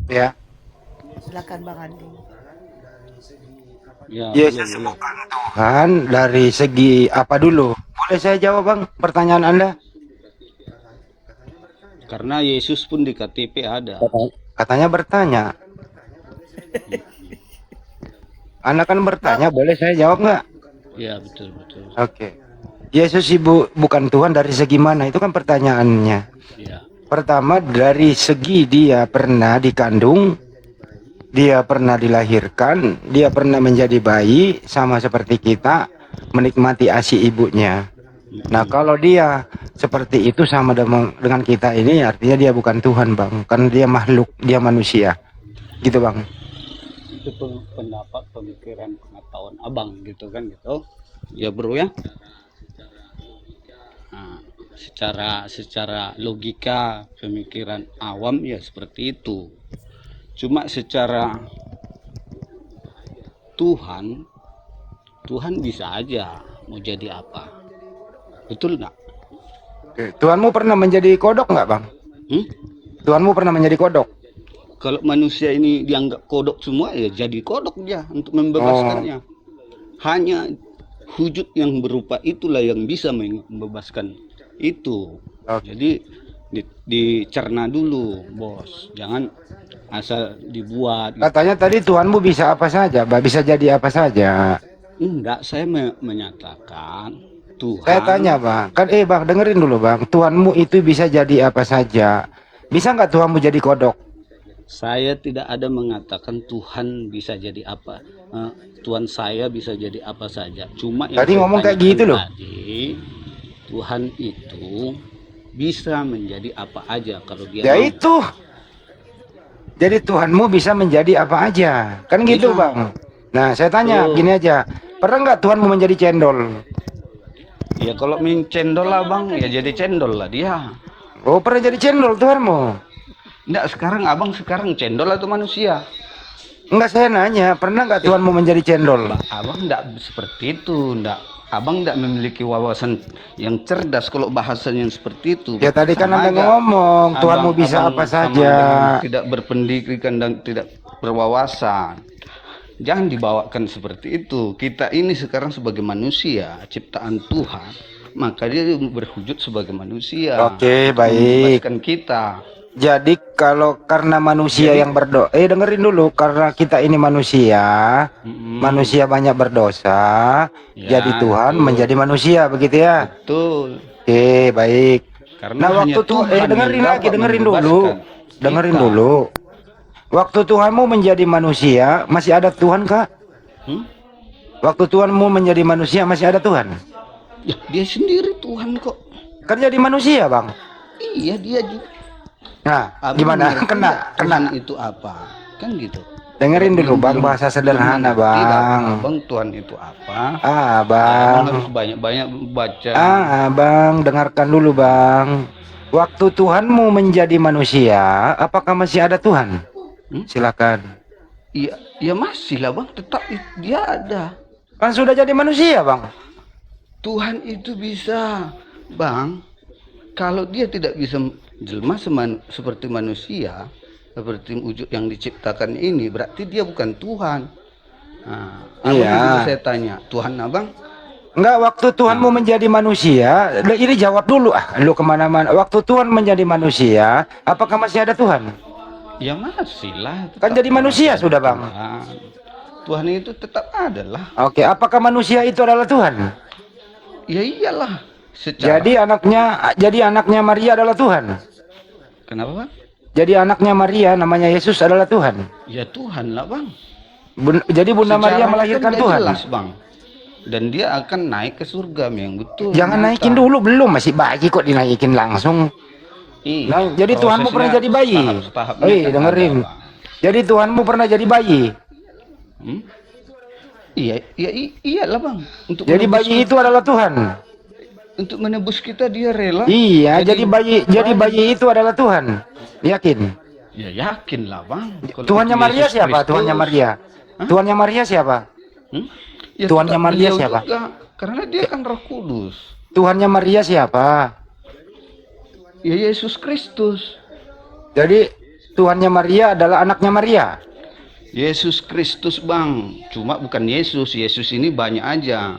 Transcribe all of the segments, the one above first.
Ya. Silakan Bang Andi. Ya, boleh, Yesus boleh. bukan Tuhan dari segi apa dulu? Boleh saya jawab Bang pertanyaan Anda? Karena Yesus pun di KTP ada. Katanya bertanya. Anda kan bertanya, Bang, boleh saya jawab nggak? Ya, betul, betul. Oke. Yesus ibu bukan Tuhan dari segi mana? Itu kan pertanyaannya. Ya, Pertama dari segi dia pernah dikandung, dia pernah dilahirkan, dia pernah menjadi bayi sama seperti kita menikmati ASI ibunya. Nah, kalau dia seperti itu sama dengan kita ini artinya dia bukan Tuhan, Bang. Kan dia makhluk, dia manusia. Gitu, Bang. itu pendapat, pemikiran, pengetahuan abang gitu kan gitu. Ya bro ya. Nah, secara logika pemikiran awam ya seperti itu. Cuma secara Tuhan, Tuhan bisa aja mau jadi apa. Betul nggak? Oke. Tuhanmu pernah menjadi kodok nggak, Bang? Hmm? Tuhanmu pernah menjadi kodok? Kalau manusia ini dianggap kodok semua ya jadi kodok dia untuk Oh, membebaskannya. Hanya wujud yang berupa itulah yang bisa membebaskan itu. oke. Jadi dicerna dulu, bos. Jangan asal dibuat. Katanya tadi Tuhanmu bisa apa saja, Bang. Bisa jadi apa saja. Enggak, saya menyatakan Saya tanya, Tuhan. Bang. Kan, Bang, dengerin dulu, Bang. Tuhanmu itu bisa jadi apa saja. Bisa nggak Tuhanmu jadi kodok? Saya tidak ada mengatakan Tuhan bisa jadi apa. Tuhan saya bisa jadi apa saja. Cuma yang Tadi saya ngomong kayak tanyakan gitu loh. tadi, Tuhan itu bisa menjadi apa aja kalau dia Ya mau. itu. Jadi Tuhanmu bisa menjadi apa aja. Kan gitu, Iya, Bang. Nah, saya tanya tuh. gini aja. Pernah nggak Tuhanmu menjadi cendol? Ya kalau main cendol lah bang, ya jadi cendol lah dia. Oh, pernah jadi cendol Tuhanmu? Enggak, sekarang abang sekarang cendol atau manusia? Enggak, saya nanya. Pernah nggak Tuhanmu menjadi cendol? Abang enggak seperti itu, enggak. Abang enggak memiliki wawasan yang cerdas kalau bahasanya yang seperti itu. Ya tadi kan Sama Anda aja ngomong Tuhanmu bisa abang apa sama saja. dengan tidak berpendidikan dan tidak berwawasan. Jangan dibawakan seperti itu. Kita ini sekarang sebagai manusia, ciptaan Tuhan, maka dia berwujud sebagai manusia Oke, untuk baik. membebaskan kita. Jadi kalau karena manusia Jadi, yang berdosa, dengerin dulu, karena kita ini manusia, manusia banyak berdosa, jadi ya Tuhan betul, menjadi manusia, begitu ya? betul. Oke, baik. Karena Nah, hanya waktu tuh, Tuhan yang dengerin lagi, dapat dengerin dulu, membebaskan dengerin kita. dulu. Waktu Tuhanmu menjadi manusia, masih ada Tuhan kah? Hmm? Waktu Tuhanmu menjadi manusia, masih ada Tuhan? Ya, dia sendiri Tuhan kok. Kan jadi manusia, Bang. Iya, dia juga. Nah, Abang gimana? mengerti Kena, nggak kena. Tuhan itu apa? Kan gitu. Dengerin Kalau dulu, Bang, bahasa belum sederhana, mengerti Bang. abang Tuhan itu apa, ya abang Bang. harus banyak-banyak baca. Bang, dengarkan dulu, Bang. Waktu Tuhanmu menjadi manusia, apakah masih ada Tuhan? Hmm? Silakan. Iya, ya masih lah bang, tetap dia ada. Kan sudah jadi manusia, Bang. Tuhan itu bisa, bang. Kalau dia tidak bisa jelma seperti manusia, seperti wujud yang diciptakan ini, berarti dia bukan Tuhan. Nah, abang Iya. juga saya tanya, Tuhan abang? Enggak, waktu Tuhanmu menjadi manusia, ini jawab dulu. Lu kemana-mana. Waktu Tuhan menjadi manusia, apakah masih ada Tuhan? Ya masih lah. Kan jadi manusia sudah, Bang. Tuhan. Tuhan itu tetap ada lah. Oke, apakah manusia itu adalah Tuhan? Ya iyalah. Secara. Jadi anaknya Maria adalah Tuhan. Kenapa bang? Jadi anaknya Maria namanya Yesus adalah Tuhan. Ya Tuhan lah bang. Jadi Bunda Maria Secara melahirkan kan Tuhan. jelas bang. Dan dia akan naik ke surga yang betul. Jangan nyata. naikin dulu, belum, masih bayi kok dinaikin langsung. Ih, Nah, jadi Tuhanmu pernah jadi bayi. tahap-tahapnya kan Dengerin. ada, Bang. Jadi Tuhanmu pernah jadi bayi. Hmm? Iya, iyalah bang. Untuk Jadi menebus bayi itu adalah Tuhan. Untuk menebus kita dia rela. Iya, jadi bayi itu adalah Tuhan. Yakin? Ya yakin lah bang. Kalau Tuhannya itu Maria Yesus siapa? Kristus. Tuhannya Maria. Hah? Tuhannya Maria siapa? Hmm? Ya, Tuhannya tetap Maria beliau siapa? juga, karena dia kan Roh Kudus. Tuhannya Maria siapa? Ya Yesus Kristus. Jadi Tuhannya Maria adalah anaknya Maria. Yesus Kristus bang, cuma bukan Yesus. Yesus ini banyak aja.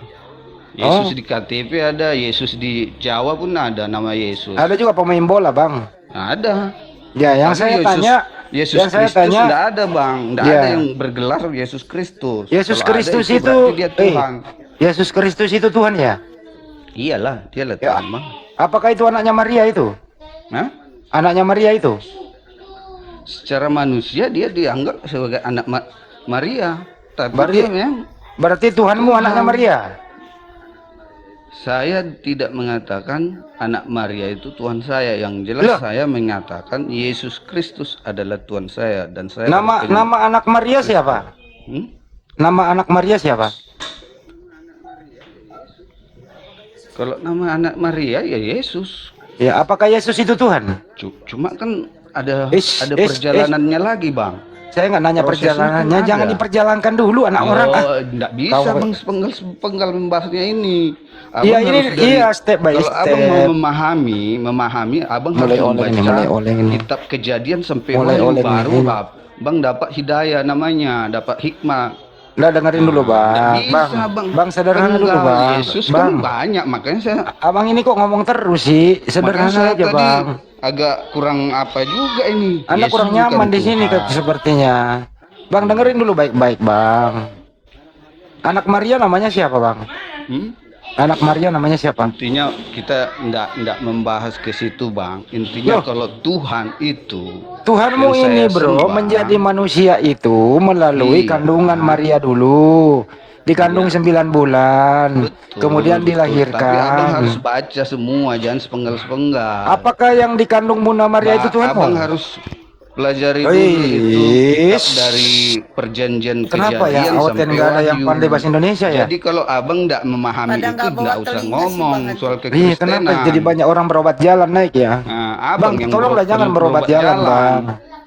Yesus di KTP ada, Yesus di Jawa pun ada nama Yesus. Ada juga pemain bola bang. Ada. Ya, yang Tapi saya Yesus, tanya, Yesus yang saya Kristus tanya, enggak ada bang, enggak Ya. ada yang bergelar Yesus Kristus. Yesus Kalau ada Kristus itu, berarti dia Tuhan. Yesus Kristus itu Tuhan ya? Iyalah, dialah Ya. Tuhan bang. Apakah itu anaknya Maria itu? Hah? Anaknya Maria itu? Secara manusia dia dianggap sebagai anak Maria, tapi Berarti- dia memang Berarti Tuhanmu Tuhan. anaknya Maria? saya tidak mengatakan anak Maria itu Tuhan saya. Yang jelas Loh. saya mengatakan Yesus Kristus adalah Tuhan saya dan saya Nama berpegang- nama anak Maria siapa? Hmm? Nama anak Maria siapa? Kalau nama anak Maria ya Yesus. Ya, apakah Yesus itu Tuhan? Cuma kan ada Is, perjalanannya lagi bang. Saya nggak nanya Prosesnya perjalanannya, kan jangan ada. diperjalankan dulu anak orang. Enggak bisa Kau- bang sepenggal membahasnya ini. Iya, Abang ini harus dari- iya step by kalau abang step. mau memahami, abang Mulai harus oleng ini, membaca mulai oleng ini. kitab Kejadian sampai Mulai Wahyu, oleng baru ini. bang dapat hidayah namanya, dapat hikmah. Udah dengerin dulu bang. Nggak bisa, Bang sederhana dulu Enggak, bang. Yesus Bang, kan banyak, makanya saya abang ini kok ngomong terus sih? Sederhana aja tadi bang. agak kurang apa juga ini. Anda Yesus kurang bukan nyaman di sini Tuhan. sepertinya. Bang dengerin dulu baik-baik bang. Anak Maria namanya siapa bang? Hmm? Anak Maria namanya siapa? Intinya kita enggak membahas ke situ bang. Intinya Loh. kalau Tuhan itu Tuhanmu yang ini saya bro sembah, menjadi manusia itu melalui Iya. kandungan Maria dulu. Dikandung Iya. 9 bulan. betul, Kemudian betul. Tapi abang dilahirkan. harus baca semua, jangan sepenggal-sepenggal. Apakah yang dikandung Bunda Maria itu Tuhanmu? Abang harus pelajari Oh, dulu itu kitab is. dari perjanjian Kenapa ya? Kejadian Awaten sampai nggak ada yang Wahyu. pandai bahasa Indonesia ya? Jadi kalau abang enggak memahami Pada itu nggak bawa enggak usah telinga sih, ngomong Bang. soal Iya, kekristenan. kenapa jadi banyak orang berobat jalan naik ya? Nah, Bang, yang tolonglah jangan berobat jalan, Bang.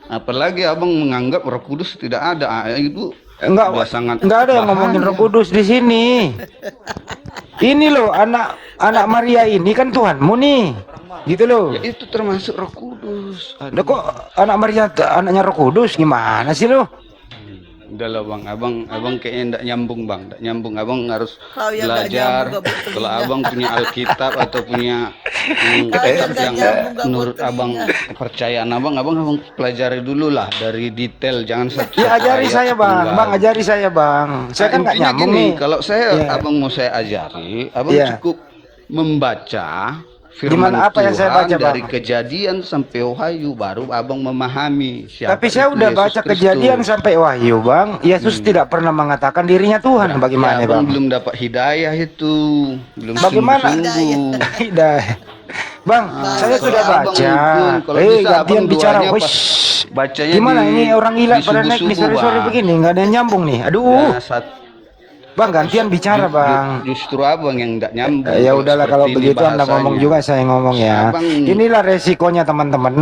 Apalagi abang menganggap Roh Kudus tidak ada. Itu Enggak, udah sangat enggak ada yang ngomongin bahaya. Roh Kudus di sini. Ini loh anak Maria ini kan Tuhanmu nih. Gitu loh. Ya, itu termasuk Roh Kudus. Aduh. Loh, kok anak Maria anaknya Roh Kudus gimana sih lo? Udahlah bang, abang kayaknya enggak nyambung bang, enggak nyambung. Abang harus Kau yang nggak belajar. nyambung, nggak betul. Kalau abang punya Alkitab atau punya Kau yang kitab nggak yang nyambung, nggak menurut betul. abang kepercayaan abang pelajari dulu lah dari detail, jangan satu. Ya ajari ayat saya bang, sepenggal. bang ajari saya bang. Saya kan nggak Intinya nyambung gini, nih. kalau saya Iya. abang mau saya ajari, abang Iya. cukup membaca firman Gimana apa yang saya Tuhan baca, Bang? dari Kejadian sampai Wahyu, baru abang memahami siapa Tapi saya itu udah Yesus baca Kristus. Kejadian sampai Wahyu bang. Yesus tidak pernah mengatakan dirinya Tuhan. Bagaimana Ya, abang bang? belum dapat hidayah itu, belum Bagaimana? sungguh-sungguh. Tidak. Bang, saya kalau sudah abang baca. mungkin, kalau bisa Gantian abang bicara. doanya Wish. pas bacanya Gimana di- ini orang gila di pada naik nih subuh-subuh, sore-sore Bang. begini, nggak ada yang nyambung nih. Aduh, Ya, bang gantian bicara bang. Justru abang yang tidak nyambung. Ya udahlah kalau seperti ini begitu anda ngomong bahasanya. juga saya ngomong ya. Abang- Inilah resikonya teman-teman.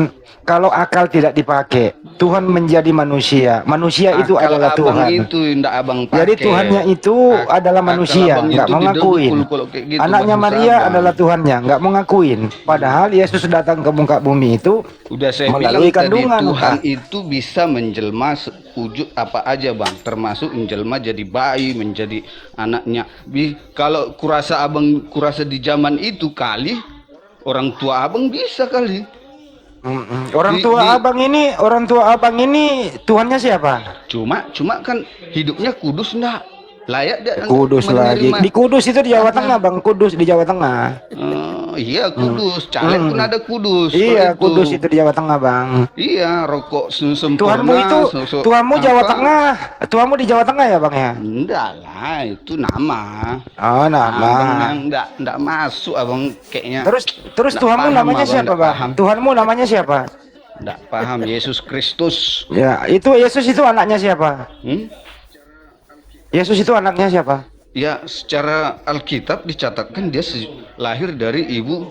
Kalau akal tidak dipakai, Tuhan menjadi manusia. Manusia itu Akal adalah abang Tuhan. itu ndak abang pakai. Jadi Tuhannya itu adalah Akal manusia, abang nggak itu mengakuin. didengkul kalau kayak gitu, Anaknya bahasa Maria abang. adalah Tuhannya, nggak mengakuin. Padahal Yesus datang ke muka bumi itu Udah saya melalui bilang kandungan, tadi Tuhan Pak. itu bisa menjelma wujud apa aja bang, termasuk menjelma jadi bayi, menjadi anaknya. Kalau kurasa di zaman itu kali orang tua abang bisa kali. Orang Di- tua di- abang ini Tuhannya siapa? Cuma kan hidupnya kudus enggak? Layak dia Kudus lagi. menerima. Di Kudus itu di Jawa Tengah, Bang. Kudus di Jawa Tengah. Iya kudus, caleg pun ada kudus. Iya, Kalau Kudus itu di Jawa Tengah, Bang. Iya, rokok sempurna. Tuhanmu itu, susu- Tuhanmu Jawa apa? Tengah. Tuhanmu di Jawa Tengah ya, Bang ya? Enggak lah, itu nama. Oh, Abang nama. yang enggak masuk abang kayaknya. Terus Nggak Tuhanmu paham, namanya abang, siapa, nggak Bang? paham. Tuhanmu namanya siapa? Enggak paham Yesus Kristus. Ya, itu Yesus itu anaknya siapa? Hmm? Yesus itu anaknya siapa? Ya, secara Alkitab dicatatkan dia lahir dari ibu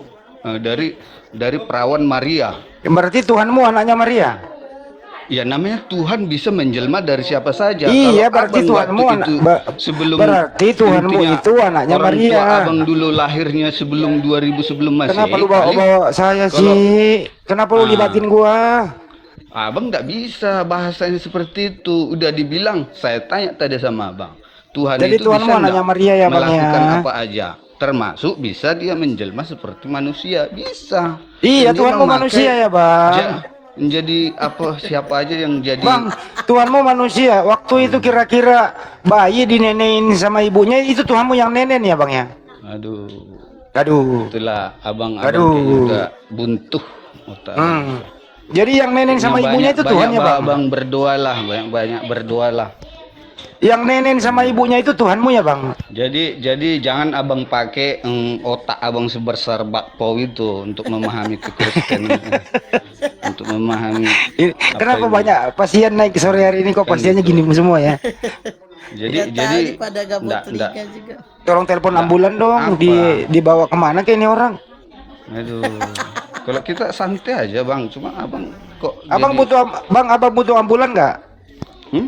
dari perawan Maria. Berarti Tuhanmu anaknya Maria. Ya namanya Tuhan bisa menjelma dari siapa saja. Iya, Kalau berarti abang Tuhanmu waktu anak- itu ba- sebelum berarti Tuhanmu intinya itu anaknya orang Maria. tua abang dulu lahirnya sebelum 2000 sebelum Masehi. Kenapa lu kali. bawa saya kalau- sih? Kenapa lu Ah. libatin gua? Abang nggak bisa bahasanya seperti itu. Udah dibilang, saya tanya tadi sama abang. Tuhan Jadi itu Tuhanmu bisa anaknya nggak Maria ya bang melakukan ya? apa aja? Termasuk bisa dia menjelma seperti manusia. Bisa. Iya, Dan dia Tuhanmu memakai manusia ya bang. menjadi apa, siapa aja yang jadi. Bang, Tuhanmu manusia. Waktu itu kira-kira bayi dinenein sama ibunya, itu Tuhanmu yang nenen ya bang ya? Aduh, Aduh. itulah abang-abang Aduh. kayaknya udah buntuh otak abang. Jadi yang nenen sama ibunya itu Tuhan ya bang? Abang berdoalah, banyak-banyak berdoalah. Yang nenen sama ibunya itu Tuhanmu ya bang? Jadi jangan abang pakai otak abang sebesar bakpao itu untuk memahami kekristenan, untuk memahami. Kenapa ini. banyak pasien naik sore hari ini kok Kan pasiennya gitu. gini semua ya? Jadi pada gabut telinga juga. Tolong telepon ambulan dong, Apa? dibawa kemana ke ini orang? Aduh, kalau kita santai aja bang, cuma abang kok. Abang butuh ambulan nggak? Hmm?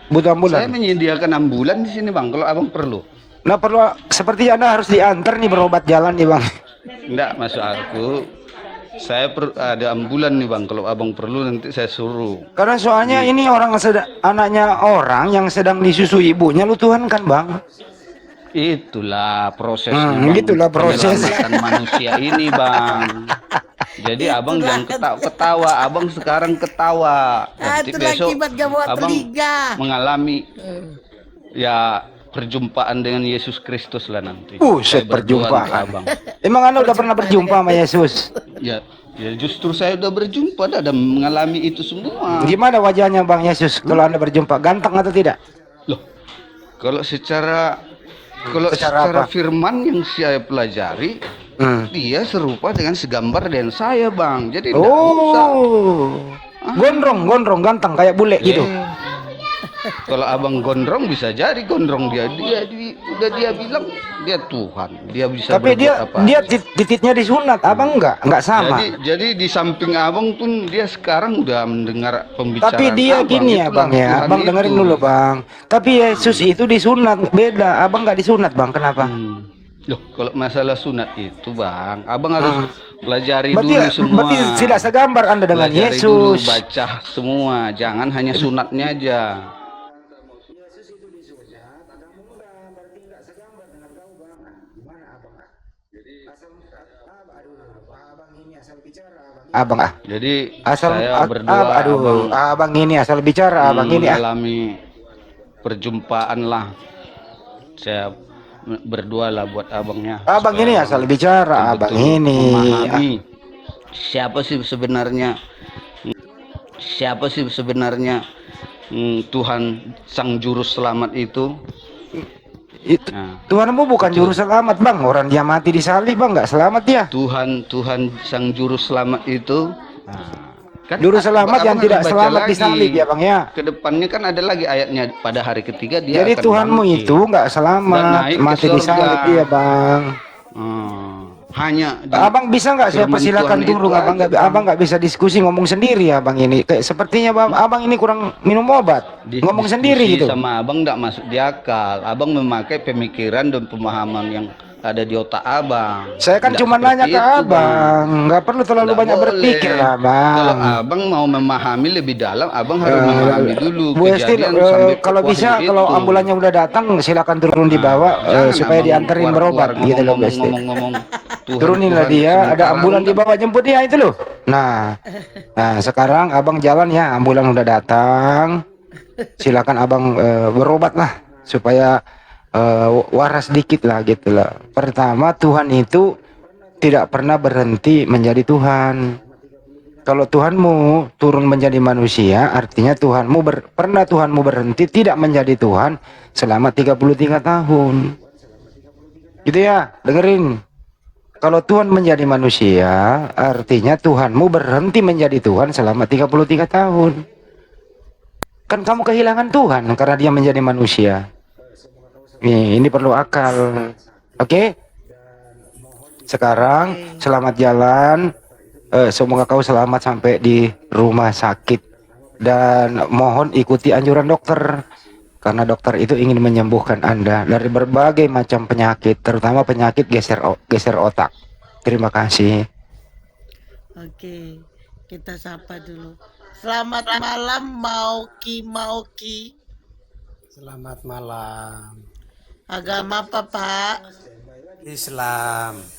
Butuh Saya ambulan? menyediakan ambulan di sini bang, kalau abang perlu. Nah perlu, seperti Anda harus diantar nih berobat jalan nih bang. Enggak, maksud aku, saya ada ambulan nih bang, kalau abang perlu nanti saya suruh. Karena soalnya ini orang anaknya orang yang sedang disusui ibunya, lu Tuhan kan bang? Itulah prosesnya bang, Gitulah proses. penyelamatan manusia ini bang. Jadi abang jangan ketawa, abang sekarang ketawa. Nanti Itulah besok akibat gabut abang telinga. mengalami ya perjumpaan dengan Yesus Kristus lah nanti. Buset, Saya berdoa untuk perjumpaan. abang. Emang Anda udah pernah berjumpa sama Yesus? Ya, ya justru saya udah berjumpa dan mengalami itu semua. Gimana wajahnya Bang Yesus kalau Anda berjumpa? Ganteng atau tidak? Loh, kalau secara Secara apa? firman yang saya pelajari, dia serupa dengan segambar dengan saya bang. Jadi tidak usah. Gondrong, ganteng kayak bule gitu. Kalau abang gondrong bisa jadi gondrong udah dia bilang dia Tuhan, dia bisa. Tapi berbuat apa. dia titiknya disunat, abang enggak sama. Jadi di samping abang pun dia sekarang udah mendengar pembicaraan. Tapi dia abang. gini ya Itulah bang ya, Tuhan bang dengerin itu. dulu bang. Tapi Yesus itu disunat, beda. Abang nggak disunat bang, kenapa? Loh, kalau masalah sunat itu bang, abang harus pelajari Berarti, dulu semua. berarti tidak segambar Anda dengan Pelajari dulu, Yesus. baca semua, jangan hanya sunatnya aja. Abang Jadi asal saya berdoa, abang ini asal bicara, abang ini mengalami perjumpaan lah. Saya berdoa lah buat abangnya. abang ini asal bicara, abang ini. Memahami siapa sih sebenarnya Tuhan Sang Juru Selamat itu. Tuhanmu bukan juru selamat bang, orang dia mati di salib bang, nggak selamat dia. Tuhan Sang Juru Selamat itu kan Juru selamat yang abang tidak harus baca selamat di lagi. salib ya bang ya. Kedepannya kan ada lagi ayatnya, pada hari ketiga dia Jadi akan Tuhanmu bangkit itu nggak dan selamat, naik ke mati di surga. salib ya bang. Hanya Abang bisa nggak saya firman persilakan Tuhan turun, itu abang aja, nggak, abang nggak bisa diskusi ngomong sendiri ya bang ini. Kayak sepertinya abang ini kurang minum obat, ngomong diskusi sendiri gitu. sama abang nggak masuk di akal. Abang memakai pemikiran dan pemahaman yang ada di otak abang. Saya kan Nggak cuma nanya seperti ke itu, abang, nggak perlu terlalu Nggak banyak boleh. berpikir lah Kalau bang. abang mau memahami lebih dalam, abang harus memahami dulu Bu Esti, kejadian sampai kalau bisa, wahyu kalau itu. ambulannya udah datang, silakan turun di bawah Jangan supaya abang dianterin berobat keluar-keluar gitu loh Bu Esti. ngomong-ngomong Tuhan, Turuninlah Tuhan, dia, ada sementara ambulan di bawah jemput dia itu loh. Nah sekarang abang jalan ya, ambulan udah datang. Silakan abang berobat lah supaya waras dikit lah gitu lah. Pertama, Tuhan itu tidak pernah berhenti menjadi Tuhan. Kalau Tuhanmu turun menjadi manusia, artinya pernah Tuhanmu berhenti tidak menjadi Tuhan selama 33 tahun. Gitu ya, dengerin. Kalau Tuhan menjadi manusia, artinya Tuhanmu berhenti menjadi Tuhan selama 33 tahun. Kan kamu kehilangan Tuhan karena dia menjadi manusia. Ini perlu akal. Oke? Sekarang selamat jalan. Semoga kau selamat sampai di rumah sakit. Dan mohon ikuti anjuran dokter. Karena dokter itu ingin menyembuhkan Anda dari berbagai macam penyakit, terutama penyakit geser otak. Terima kasih. Oke, kita sapa dulu. Selamat malam Mauki Mauki. Selamat malam. Agama apa Pak? Islam.